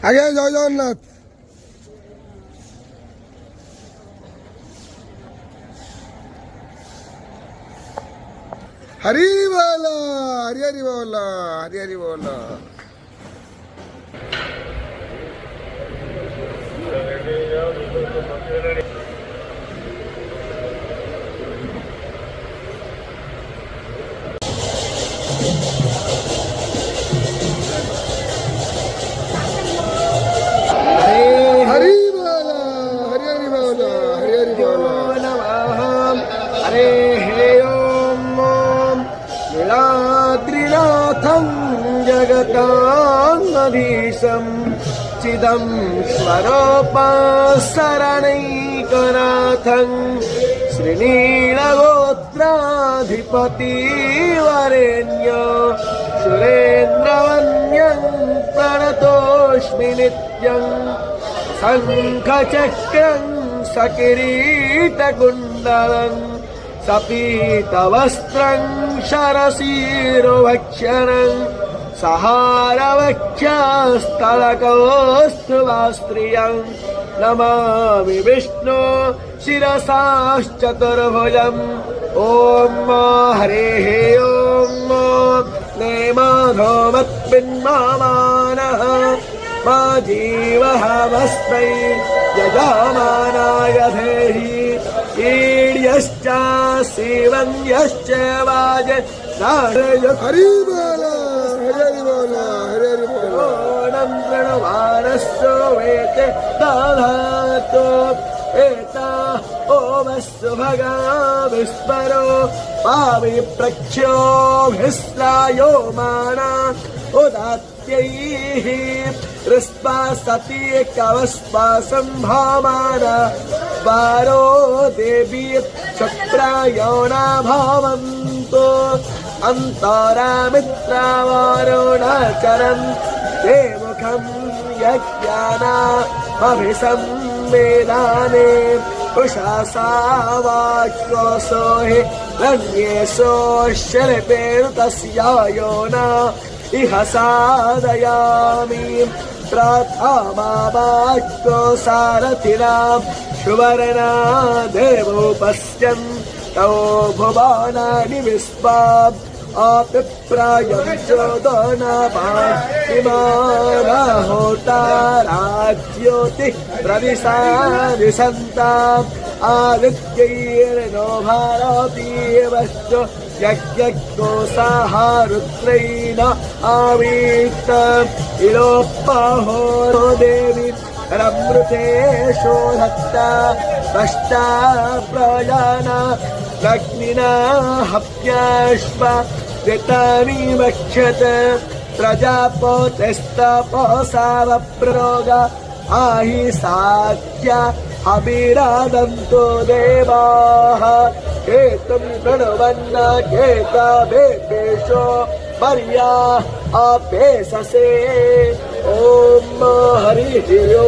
আগে জয় জগন্নাথ। हरी बोला, हरी हरी बोला, हरी हरी बोला। हरी बोला, हरी हरी बोला, हरी हरी बोला। हरे हे नीलाद्रिनाथं जगतामधीशं चिदं स्वरूपशरणैकनाथं श्रीनीलगोत्राधिपतिवरेण्य सुरेन्द्रवन्द्यं प्रणतोऽस्मि नित्यं शङ्खचक्रं सकिरीटकुण्डलं सपीतवस्त्रं शरसीरुभक्षणं सहारवक्षस्थलकौस्तुभास्त्रियं नमामि विष्णु शिरसाश्चतुर्भुजम्। ॐ हरेः ॐ नेमाधोमत्पिन्मानः मा जीवहमस्मै यजमानाय धेहि ईड्यश्च शिवन्यश्च वाज हरि बोला, हरि बोला, हरि बोला। ओणं प्रणवानस्तु वेते दधातु एता ओमस्तु भगा विस्मरो पावि प्रख्यो भिस्रायो माना उदात्यैः हृस्पा सती कवस्पा सम्भामाना वारो देवी शुक्रायोना भवन्तु अन्तरामित्रावारोणाचरन् ते मुखं यज्ञाना अभिसंवेदाने उषासावाक्योऽसो हि रण्येशो शरपेरुतस्यायो न इह साधयामि प्रथमावाक्यो सारथिनां सुवर्णा देवो पश्यन् तौ भुवनानि विश्वाम् अपिप्रायं चोदनाभातिमानहोताराज्योतिः प्रदिशानि सन्ताम् आदित्यैर्नो भारतीयवश्च यज्ञकोशाः रुद्रैः आवीत इलोपाहो देवी रमृतेषु धत्ता कष्टा प्रजाना लग्निना हव्याश्व ऋतानि वक्ष्यत प्रजापतिस्तपसावप्रोग आहि साध्य अभिरादन्तो देवाः केतुं प्रणवन्न केतभेपेशो पर्या अपेशसे। ॐ हरिः ॐ